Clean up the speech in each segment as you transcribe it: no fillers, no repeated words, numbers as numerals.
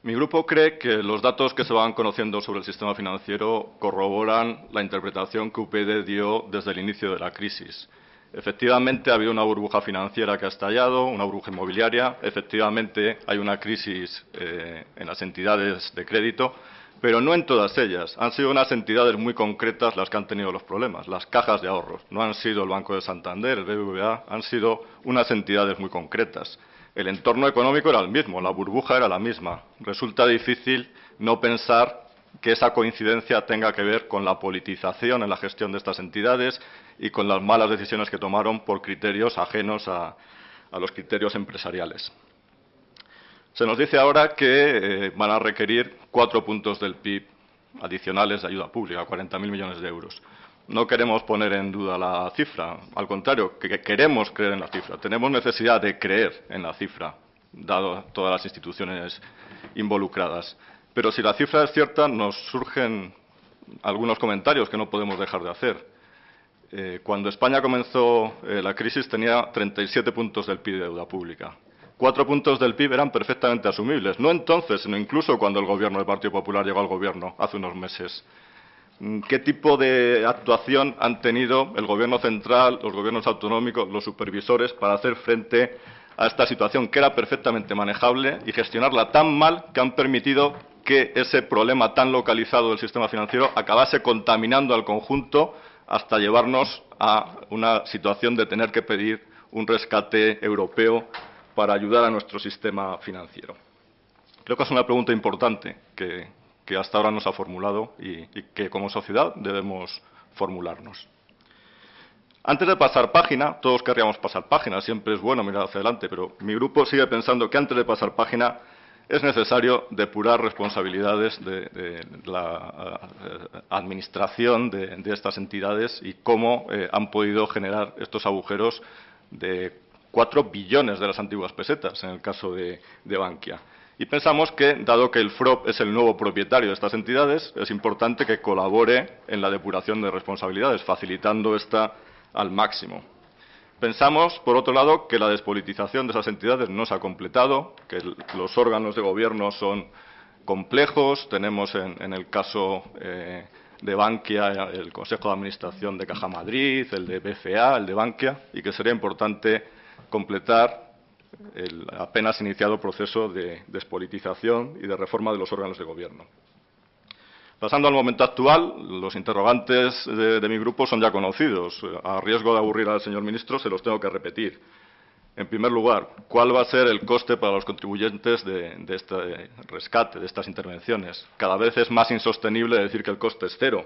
Mi grupo cree que los datos que se van conociendo sobre el sistema financiero corroboran la interpretación que UPyD dio desde el inicio de la crisis. Efectivamente, ha habido una burbuja financiera que ha estallado, una burbuja inmobiliaria. Efectivamente, hay una crisis en las entidades de crédito, pero no en todas ellas. Han sido unas entidades muy concretas las que han tenido los problemas, las cajas de ahorros. No han sido el Banco de Santander, el BBVA, han sido unas entidades muy concretas. El entorno económico era el mismo, la burbuja era la misma. Resulta difícil no pensar que esa coincidencia tenga que ver con la politización en la gestión de estas entidades y con las malas decisiones que tomaron por criterios ajenos a los criterios empresariales. Se nos dice ahora que van a requerir 4 puntos del PIB adicionales de ayuda pública, 40.000 millones de euros. No queremos poner en duda la cifra, al contrario, que queremos creer en la cifra. Tenemos necesidad de creer en la cifra, dado todas las instituciones involucradas. Pero si la cifra es cierta, nos surgen algunos comentarios que no podemos dejar de hacer. Cuando España comenzó la crisis tenía 37 puntos del PIB de deuda pública. 4 puntos del PIB eran perfectamente asumibles, no entonces, sino incluso cuando el gobierno del Partido Popular llegó al gobierno hace unos meses. ¿Qué tipo de actuación han tenido el Gobierno central, los gobiernos autonómicos, los supervisores para hacer frente a esta situación que era perfectamente manejable y gestionarla tan mal que han permitido que ese problema tan localizado del sistema financiero acabase contaminando al conjunto hasta llevarnos a una situación de tener que pedir un rescate europeo para ayudar a nuestro sistema financiero? Creo que es una pregunta importante que hasta ahora no se ha formulado y que como sociedad debemos formularnos. Antes de pasar página, todos querríamos pasar página, siempre es bueno mirar hacia adelante, pero mi grupo sigue pensando que antes de pasar página es necesario depurar responsabilidades de la administración de estas entidades y cómo han podido generar estos agujeros de 4 billones de las antiguas pesetas, en el caso de Bankia. Y pensamos que, dado que el FROB es el nuevo propietario de estas entidades, es importante que colabore en la depuración de responsabilidades, facilitando esta al máximo. Pensamos, por otro lado, que la despolitización de esas entidades no se ha completado, que los órganos de gobierno son complejos. Tenemos en el caso de Bankia el Consejo de Administración de Caja Madrid, el de BCA, el de Bankia, y que sería importante completar el apenas iniciado proceso de despolitización y de reforma de los órganos de gobierno. Pasando al momento actual, los interrogantes de mi grupo son ya conocidos. A riesgo de aburrir al señor ministro, se los tengo que repetir. En primer lugar, ¿cuál va a ser el coste para los contribuyentes de este rescate, de estas intervenciones? Cada vez es más insostenible decir que el coste es cero.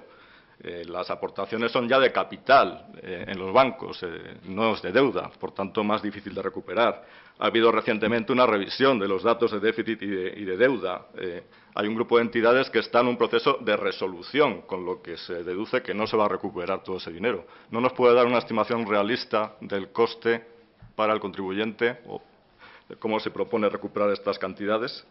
Las aportaciones son ya de capital en los bancos, no es de deuda, por tanto más difícil de recuperar. Ha habido recientemente una revisión de los datos de déficit y de deuda. Hay un grupo de entidades que está en un proceso de resolución, con lo que se deduce que no se va a recuperar todo ese dinero. ¿No nos puede dar una estimación realista del coste para el contribuyente o de cómo se propone recuperar estas cantidades?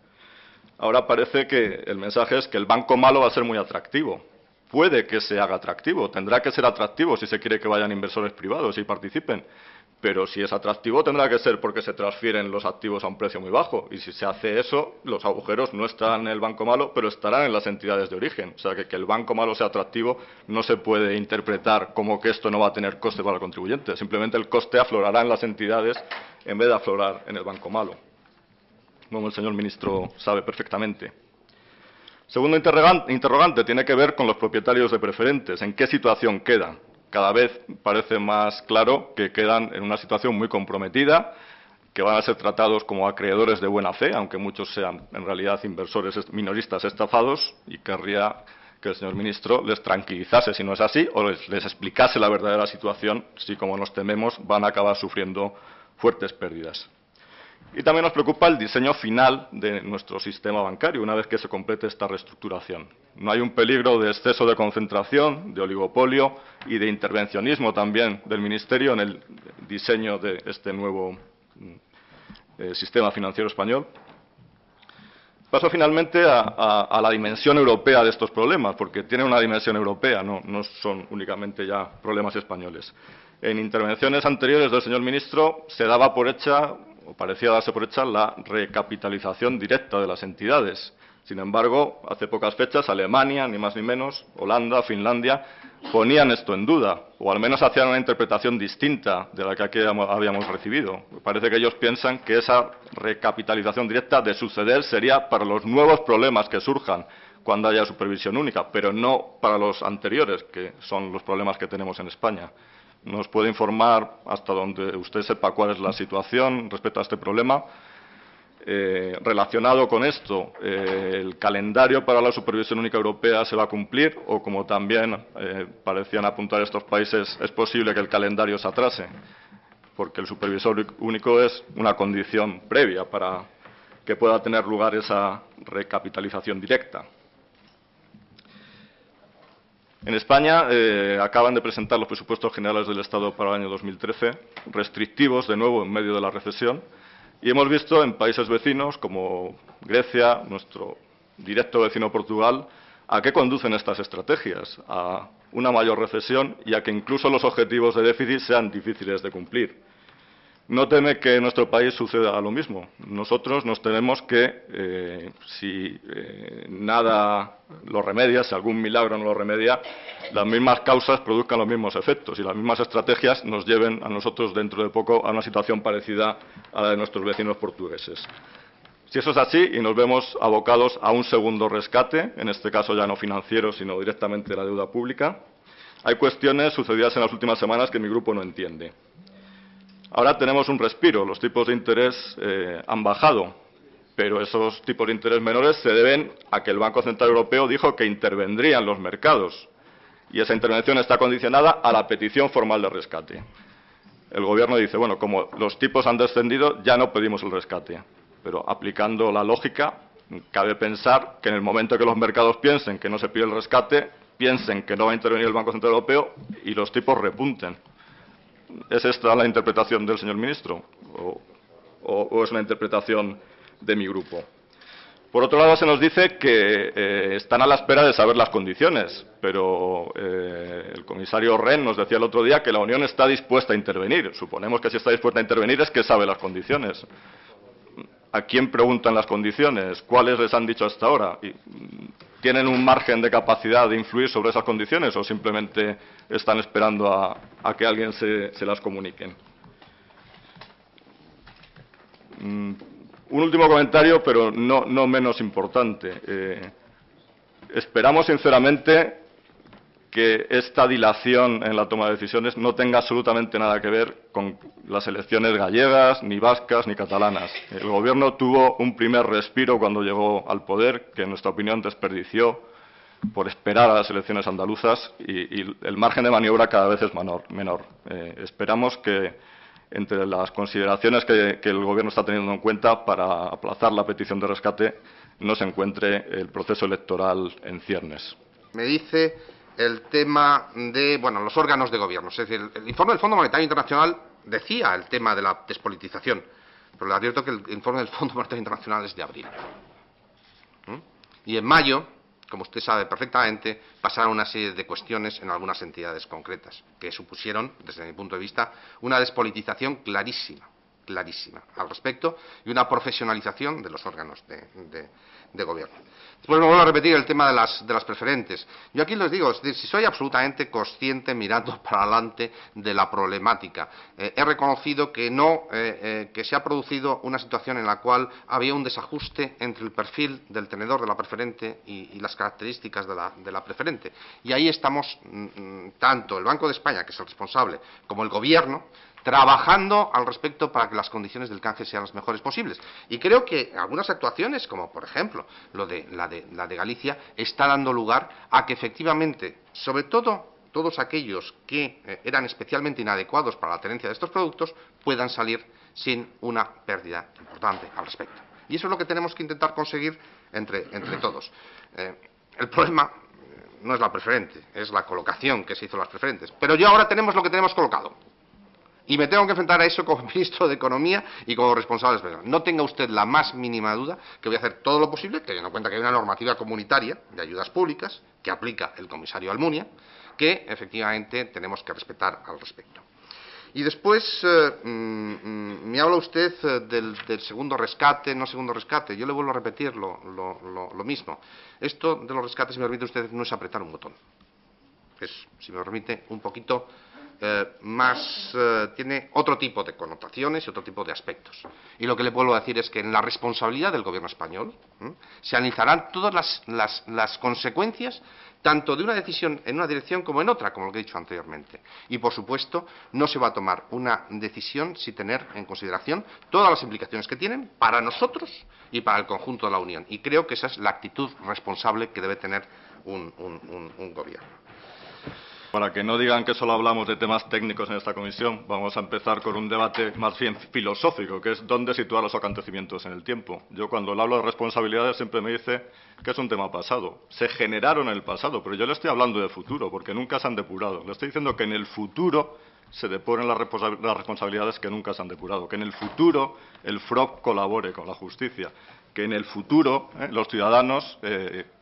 Ahora parece que el mensaje es que el banco malo va a ser muy atractivo. Puede que se haga atractivo, tendrá que ser atractivo si se quiere que vayan inversores privados y participen, pero si es atractivo tendrá que ser porque se transfieren los activos a un precio muy bajo, y si se hace eso, los agujeros no estarán en el banco malo, pero estarán en las entidades de origen. O sea, que el banco malo sea atractivo no se puede interpretar como que esto no va a tener coste para el contribuyente, simplemente el coste aflorará en las entidades en vez de aflorar en el banco malo, como el señor ministro sabe perfectamente. Segundo interrogante tiene que ver con los propietarios de preferentes. ¿En qué situación quedan? Cada vez parece más claro que quedan en una situación muy comprometida, que van a ser tratados como acreedores de buena fe, aunque muchos sean en realidad inversores minoristas estafados, y querría que el señor ministro les tranquilizase si no es así, o les explicase la verdadera situación, si, como nos tememos, van a acabar sufriendo fuertes pérdidas. Y también nos preocupa el diseño final de nuestro sistema bancario, una vez que se complete esta reestructuración. No hay un peligro de exceso de concentración, de oligopolio y de intervencionismo también del Ministerio en el diseño de este nuevo sistema financiero español. Paso finalmente a la dimensión europea de estos problemas, porque tienen una dimensión europea, no son únicamente ya problemas españoles. En intervenciones anteriores del señor ministro se daba por hecha o parecía darse por hecha la recapitalización directa de las entidades. Sin embargo, hace pocas fechas, Alemania, ni más ni menos, Holanda, Finlandia, ponían esto en duda, o al menos hacían una interpretación distinta de la que aquí habíamos recibido. Parece que ellos piensan que esa recapitalización directa, de suceder, sería para los nuevos problemas que surjan cuando haya supervisión única, pero no para los anteriores, que son los problemas que tenemos en España. ¿Nos puede informar, hasta donde usted sepa, cuál es la situación respecto a este problema? Relacionado con esto, ¿el calendario para la supervisión única europea se va a cumplir? O, como también parecían apuntar estos países, es posible que el calendario se atrase, porque el supervisor único es una condición previa para que pueda tener lugar esa recapitalización directa. En España acaban de presentar los presupuestos generales del Estado para el año 2013, restrictivos de nuevo en medio de la recesión, y hemos visto en países vecinos como Grecia, nuestro directo vecino Portugal, a qué conducen estas estrategias: a una mayor recesión y a que incluso los objetivos de déficit sean difíciles de cumplir. ¿No teme que en nuestro país suceda lo mismo? Nosotros nos tememos que, si nada lo remedia, si algún milagro no lo remedia, las mismas causas produzcan los mismos efectos y las mismas estrategias nos lleven a nosotros dentro de poco a una situación parecida a la de nuestros vecinos portugueses. Si eso es así y nos vemos abocados a un segundo rescate, en este caso ya no financiero, sino directamente de la deuda pública, hay cuestiones sucedidas en las últimas semanas que mi grupo no entiende. Ahora tenemos un respiro, los tipos de interés han bajado, pero esos tipos de interés menores se deben a que el Banco Central Europeo dijo que intervendría en los mercados, y esa intervención está condicionada a la petición formal de rescate. El Gobierno dice, bueno, como los tipos han descendido, ya no pedimos el rescate, pero aplicando la lógica, cabe pensar que en el momento que los mercados piensen que no se pide el rescate, piensen que no va a intervenir el Banco Central Europeo y los tipos repunten. ¿Es esta la interpretación del señor ministro o es una interpretación de mi grupo? Por otro lado, se nos dice que están a la espera de saber las condiciones, pero el comisario Rehn nos decía el otro día que la Unión está dispuesta a intervenir. Suponemos que si está dispuesta a intervenir es que sabe las condiciones. ¿A quién preguntan las condiciones? ¿Cuáles les han dicho hasta ahora? ¿Tienen un margen de capacidad de influir sobre esas condiciones o simplemente están esperando a que alguien se las comunique? Un último comentario, pero no menos importante. Esperamos sinceramente que esta dilación en la toma de decisiones no tenga absolutamente nada que ver con las elecciones gallegas, ni vascas, ni catalanas. El Gobierno tuvo un primer respiro cuando llegó al poder, que en nuestra opinión desperdició por esperar a las elecciones andaluzas, y el margen de maniobra cada vez es menor. Esperamos que entre las consideraciones que el Gobierno está teniendo en cuenta para aplazar la petición de rescate no se encuentre el proceso electoral en ciernes. Me dice el tema de, los órganos de gobierno. Es decir, el informe del Fondo Monetario Internacional decía el tema de la despolitización, pero le advierto que el informe del Fondo Monetario Internacional es de abril. Y en mayo, como usted sabe perfectamente, pasaron una serie de cuestiones en algunas entidades concretas, que supusieron, desde mi punto de vista, una despolitización clarísima al respecto y una profesionalización de los órganos de gobierno. Después me vuelvo a repetir el tema de las preferentes. Yo aquí les digo, es decir, si soy absolutamente consciente, mirando para adelante, de la problemática. He reconocido que se ha producido una situación en la cual había un desajuste entre el perfil del tenedor de la preferente y las características de la preferente. Y ahí estamos, tanto el Banco de España, que es el responsable, como el Gobierno, trabajando al respecto para que las condiciones del canje sean las mejores posibles. Y creo que algunas actuaciones, como por ejemplo la de Galicia, está dando lugar a que efectivamente, sobre todo todos aquellos que eran especialmente inadecuados para la tenencia de estos productos, puedan salir sin una pérdida importante al respecto. Y eso es lo que tenemos que intentar conseguir entre todos. El problema no es la preferente, es la colocación que se hizo de las preferentes. Pero ya ahora tenemos lo que tenemos colocado. Y me tengo que enfrentar a eso como ministro de Economía y como responsable de Expresión. No tenga usted la más mínima duda que voy a hacer todo lo posible, teniendo en cuenta que hay una normativa comunitaria de ayudas públicas que aplica el comisario Almunia, que efectivamente tenemos que respetar al respecto. Y después me habla usted del segundo rescate, no segundo rescate. Yo le vuelvo a repetir lo mismo. Esto de los rescates, si me permite usted, no es apretar un botón. Es, si me permite, un poquito tiene otro tipo de connotaciones y otro tipo de aspectos. Y lo que le puedo decir es que en la responsabilidad del gobierno español se analizarán todas las consecuencias tanto de una decisión en una dirección como en otra, como lo que he dicho anteriormente. Y, por supuesto, no se va a tomar una decisión sin tener en consideración todas las implicaciones que tienen para nosotros y para el conjunto de la Unión. Y creo que esa es la actitud responsable que debe tener un gobierno. Para que no digan que solo hablamos de temas técnicos en esta comisión, vamos a empezar con un debate más bien filosófico, que es dónde situar los acontecimientos en el tiempo. Yo cuando le hablo de responsabilidades siempre me dice que es un tema pasado. Se generaron en el pasado, pero yo le estoy hablando de futuro, porque nunca se han depurado. Le estoy diciendo que en el futuro se depuren las responsabilidades que nunca se han depurado, que en el futuro el FROB colabore con la justicia, que en el futuro los ciudadanos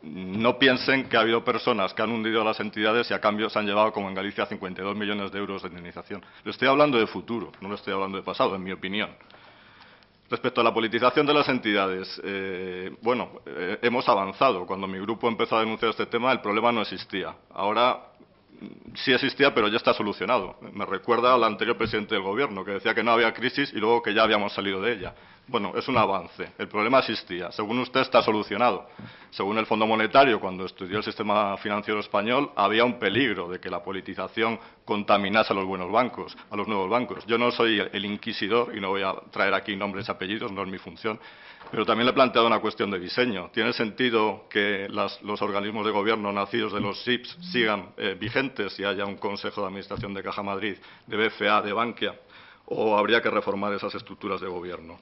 no piensen que ha habido personas que han hundido a las entidades y a cambio se han llevado, como en Galicia, 52 millones de euros de indemnización. Le estoy hablando de futuro, no le estoy hablando de pasado, en mi opinión. Respecto a la politización de las entidades, hemos avanzado. Cuando mi grupo empezó a denunciar este tema, el problema no existía. Ahora sí existía, pero ya está solucionado. Me recuerda al anterior presidente del Gobierno, que decía que no había crisis y luego que ya habíamos salido de ella. Bueno, es un avance. El problema existía. Según usted, está solucionado. Según el Fondo Monetario, cuando estudió el sistema financiero español, había un peligro de que la politización contaminase a los buenos bancos, a los nuevos bancos. Yo no soy el inquisidor y no voy a traer aquí nombres y apellidos, no es mi función. Pero también le he planteado una cuestión de diseño. ¿Tiene sentido que los organismos de gobierno nacidos de los SIPs sigan vigentes y haya un Consejo de Administración de Caja Madrid, de BFA, de Bankia? ¿O habría que reformar esas estructuras de gobierno?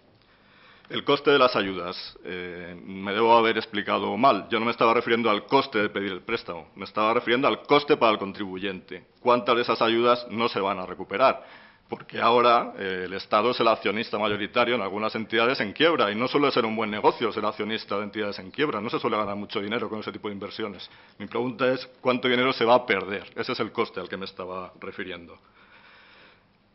El coste de las ayudas. Me debo haber explicado mal. Yo no me estaba refiriendo al coste de pedir el préstamo. Me estaba refiriendo al coste para el contribuyente. ¿Cuántas de esas ayudas no se van a recuperar? Porque ahora el Estado es el accionista mayoritario en algunas entidades en quiebra y no suele ser un buen negocio ser accionista de entidades en quiebra. No se suele ganar mucho dinero con ese tipo de inversiones. Mi pregunta es ¿cuánto dinero se va a perder? Ese es el coste al que me estaba refiriendo.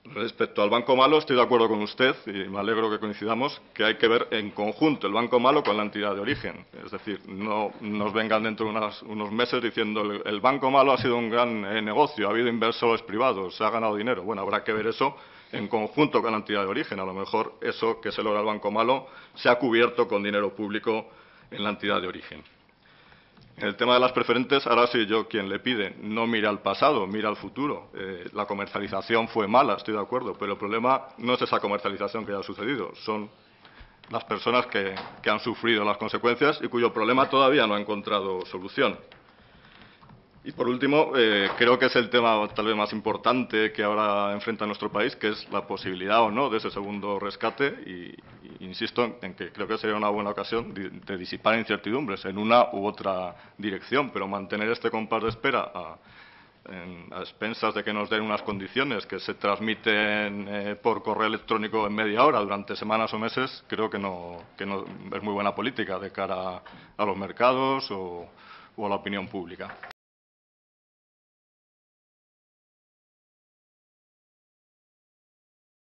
Respecto al banco malo, estoy de acuerdo con usted y me alegro que coincidamos que hay que ver en conjunto el banco malo con la entidad de origen. Es decir, no nos vengan dentro de unos meses diciendo el banco malo ha sido un gran negocio, ha habido inversores privados, se ha ganado dinero. Bueno, habrá que ver eso en conjunto con la entidad de origen. A lo mejor eso que se logra el banco malo se ha cubierto con dinero público en la entidad de origen. En el tema de las preferentes, ahora soy yo quien le pide, no mira al pasado, mira al futuro. La comercialización fue mala, estoy de acuerdo, pero el problema no es esa comercialización que haya sucedido, son las personas que han sufrido las consecuencias y cuyo problema todavía no ha encontrado solución. Y por último, creo que es el tema tal vez más importante que ahora enfrenta nuestro país, que es la posibilidad o no de ese segundo rescate y insisto en que creo que sería una buena ocasión de disipar incertidumbres en una u otra dirección, pero mantener este compás de espera a expensas de que nos den unas condiciones que se transmiten por correo electrónico en media hora durante semanas o meses, creo que no es muy buena política de cara a los mercados o a la opinión pública.